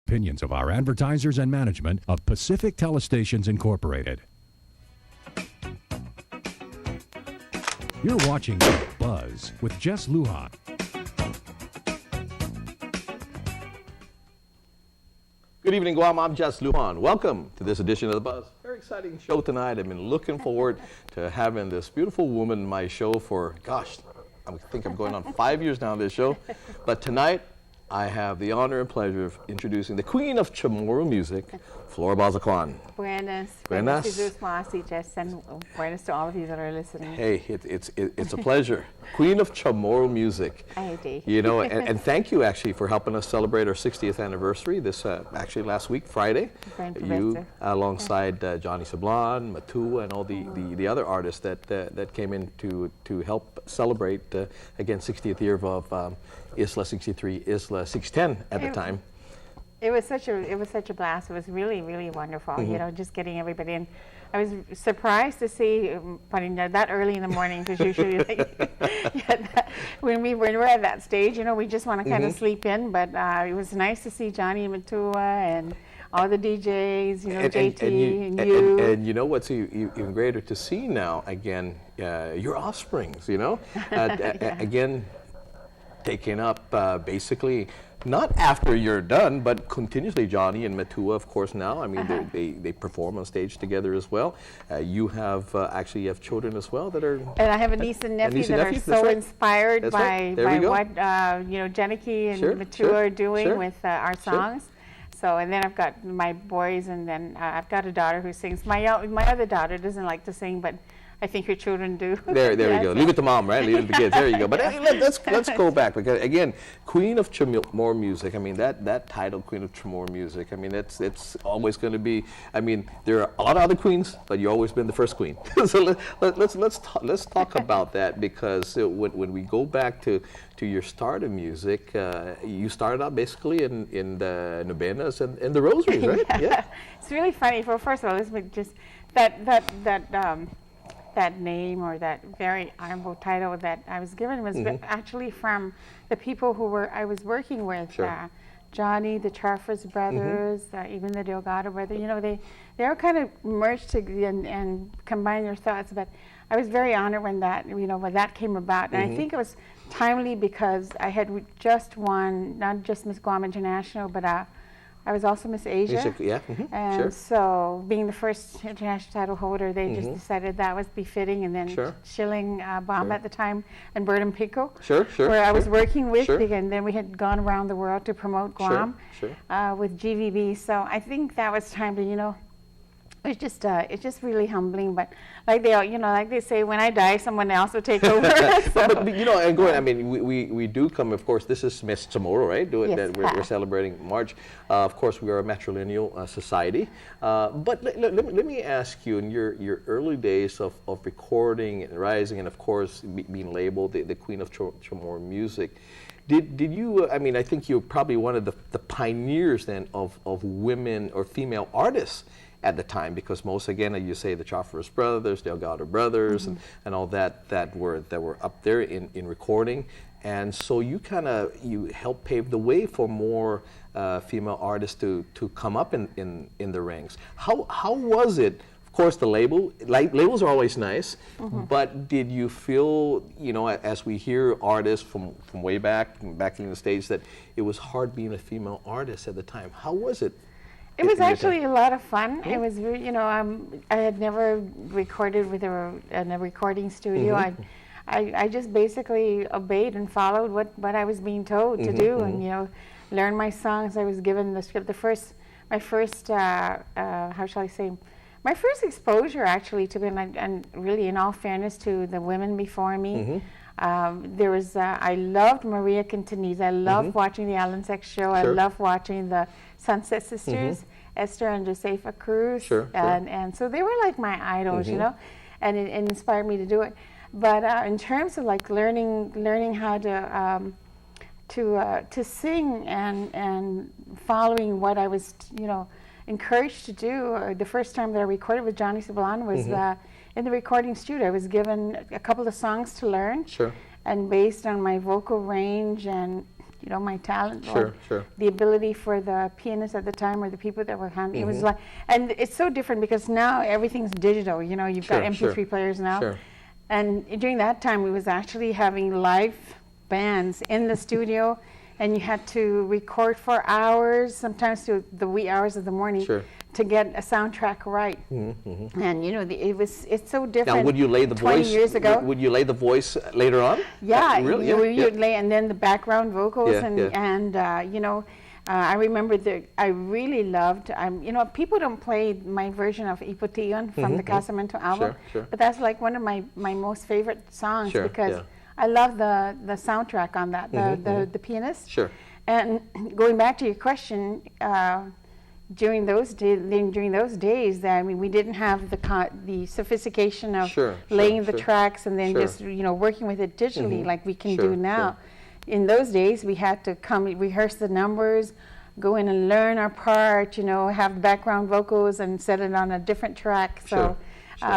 opinions of our advertisers and management of Pacific Telestations Incorporated. You're watching Buzz with Jess Lujan. Good evening, Guam. I'm Jess Lujan. Welcome to this edition of The Buzz. Very exciting show tonight. I've been looking forward to having this beautiful woman in my show for, gosh, I think I'm going on 5 years now on this show. But tonight, I have the honor and pleasure of introducing the Queen of Chamorro music, Flora Baza Quan. Buenas. Buenas. Jess, and buenas to all of you that are listening. Hey, it's a pleasure. Queen of Chamorro music. ID. You know, and thank you actually for helping us celebrate our 60th anniversary. This actually last week, Friday. You alongside Johnny Sablan, Matua, and all the other artists that came in to help celebrate again 60th year of Isla 63, Isla 610 at the time. It was such a blast. It was really, really wonderful. You know, just getting everybody in. I was surprised to see that early in the morning, because usually when we're at that stage, you know, we just want to kind of sleep in. But it was nice to see Johnny and Matua and all the DJs, you know, JT and you. And you know what's even greater to see now, again, your offsprings, you know, again, taking up basically, not after you're done, but continuously. Johnny and Matua, of course, now. I mean, they perform on stage together as well. You have actually you have children as well that are. And I have a niece and nephew that are so inspired by what you know, Jenicky and Matua are doing with our songs. So, and then I've got my boys, and then I've got a daughter who sings. My other daughter doesn't like to sing, but I think your children do. There we go. Leave it to mom, right? Leave it to the kids. There you go. But let's go back, because again, Queen of Chamorro music. I mean, that title, Queen of Chamorro music. I mean, it's always going to be. I mean, there are a lot of other queens, but you've always been the first queen. So let's talk about that, because when we go back to your start of music, you started out basically in the novenas and the rosaries, right? Yeah. It's really funny. Well, first of all, let's just that name, or that very honorable title that I was given, was actually from the people who I was working with. Johnny, the Charfers brothers, even the Delgado brothers. You know, they all kind of merged together and combined their thoughts. But I was very honored when that came about, and I think it was timely, because I had just won not just Miss Guam International, but I was also Miss Asia. And so, being the first international title holder, they just decided that was befitting. And then Schilling Bomb at the time, and Burton Pico, where I was working with, and then we had gone around the world to promote Guam with GVB. So I think that was timely, you know. It's just really humbling, but like they say, when I die, someone else will take over. But you know, and going, I mean, we do come. Of course, this is Miss Chamorro, right? That we're celebrating March. Of course, we are a matrilineal society. But let me ask you, in your early days of recording and rising, and of course being labeled the Queen of Chamorro music. Did you? I mean, I think you're probably one of the pioneers then of women or female artists at the time, because most, again, you say the Charfers brothers, Delgado brothers, and all that were up there in recording, and so you helped pave the way for more female artists to come up in the ranks. How was it? Of course, the labels are always nice, but did you feel, you know, as we hear artists from way back in the stage, that it was hard being a female artist at the time? How was it? It was actually a lot of fun. It was, you know, I had never recorded in a recording studio. I just basically obeyed and followed what I was being told to do, and, you know, learn my songs. I was given the script. My first how shall I say, my first exposure actually to women, and really, in all fairness to the women before me. There was, I loved Maria Quintanilla. I loved watching the Alan Sex Show. I loved watching the Sunset Sisters, Esther and Josefa Cruz. And so they were like my idols, you know, and it inspired me to do it. But in terms of like learning how to sing and following what I was, you know, encouraged to do, the first time that I recorded with Johnny Sablan was in the recording studio. I was given a couple of songs to learn, and based on my vocal range and you know, my talent. Sure, sure. The ability for the pianists at the time or the people that were handling. It was Mm-hmm. like, and it's so different because now everything's digital. You know, you've got MP3 players now. Sure. And during that time, we was actually having live bands in the studio, and you had to record for hours, sometimes to the wee hours of the morning, to get a soundtrack right. Mm-hmm. And you know, it's so different. Now, would you lay the 20 voice? years ago? Would you lay the voice later on? Yeah, really? you'd lay, and then the background vocals, and you know, I remember that I really loved. You know, people don't play my version of Ipotion from the Casamento album, but that's like one of my most favorite songs because I love the soundtrack on that, the pianist. Sure. And going back to your question, during those days, I mean, we didn't have the sophistication of laying the tracks and then just, you know, working with it digitally like we can do now. In those days, we had to come rehearse the numbers, go in and learn our part, you know, have background vocals and set it on a different track. So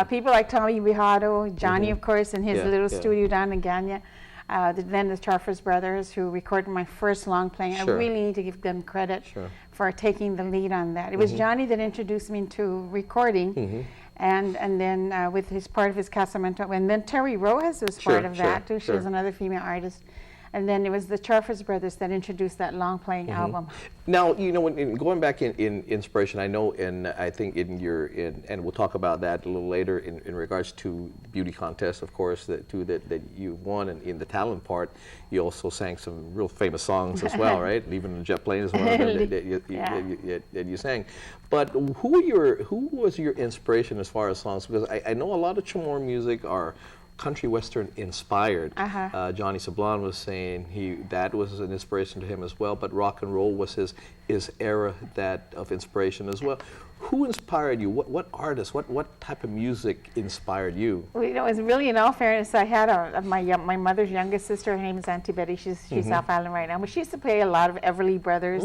people like Tommy Bijado, Johnny, of course, in his little studio down in Ganya, then the Charfers brothers who recorded my first long playing. I really need to give them credit for taking the lead on that. It was Johnny that introduced me to recording, and then with his part of his Casamento, and then Terry Rojas was part of that too. She was another female artist. And then it was the Charfers brothers that introduced that long playing album. Now, you know, when going back in inspiration, I know, and I think and we'll talk about that a little later in regards to the beauty contest, of course, that you won, and in the talent part, you also sang some real famous songs as well, right? And even the Jet Plane is one of them that you sang. But who was your inspiration as far as songs? Because I know a lot of Chamorro music are country western inspired. Johnny Sablon was saying that was an inspiration to him as well, but rock and roll was his era of inspiration as well. Who inspired you? What artist, what type of music inspired you? Well, you know, it was really, in all fairness, I had my mother's youngest sister. Her name is Auntie Betty. She's South Island right now, but she used to play a lot of Everly Brothers,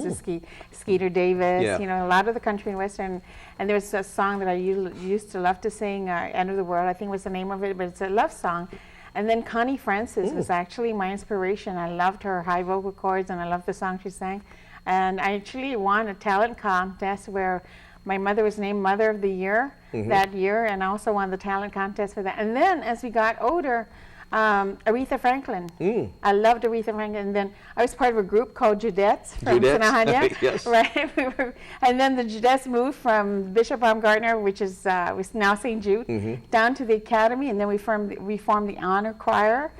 Skeeter Davis, you know, a lot of the country and western. And there was a song that I used to love to sing, End of the World, I think was the name of it, but it's a love song. And then Connie Francis was actually my inspiration. I loved her high vocal cords, and I loved the song she sang. And I actually won a talent contest where my mother was named Mother of the Year that year, and I also won the talent contest for that. And then as we got older, Aretha Franklin. I loved Aretha Franklin. And then I was part of a group called Judettes from Sinahanya. Yes. Right? And then the Judettes moved from Bishop Baumgartner, which is was now St. Jude, down to the Academy, and then we formed the Honor Choir.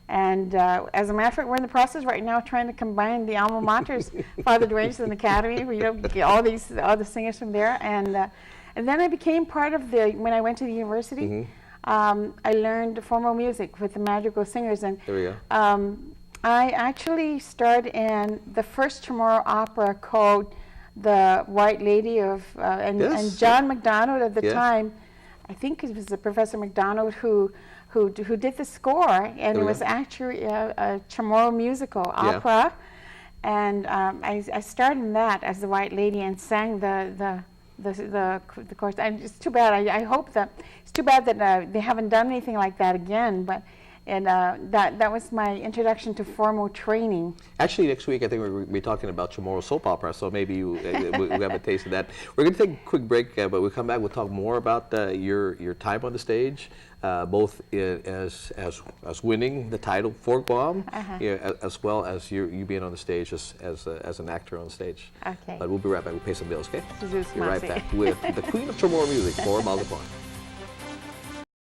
And as a matter of fact, we're in the process right now trying to combine the alma maters, Father Dwayne's and Academy. We get all the singers from there, and then I became part of when I went to the university. I learned formal music with the Madrigal Singers, and there we go. I actually starred in the first Chamorro opera called The White Lady of, and John MacDonald at the time, I think it was Professor MacDonald who did the score, and it was actually a Chamorro musical opera, and I starred in that as the White Lady and sang the chorus. And it's too bad. I hope that it's too bad that they haven't done anything like that again. But that was my introduction to formal training. Actually, next week I think we're going to be talking about Chamorro soap opera, so maybe we have a taste of that. We're going to take a quick break, but we'll come back. We'll talk more about your time on the stage, both as winning the title for Guam, as well as you being on the stage as an actor on stage. Okay. But we'll be right back. We'll pay some bills, okay? Jesus Be right back with the Queen of Chamorro music, Flora Baza Quan.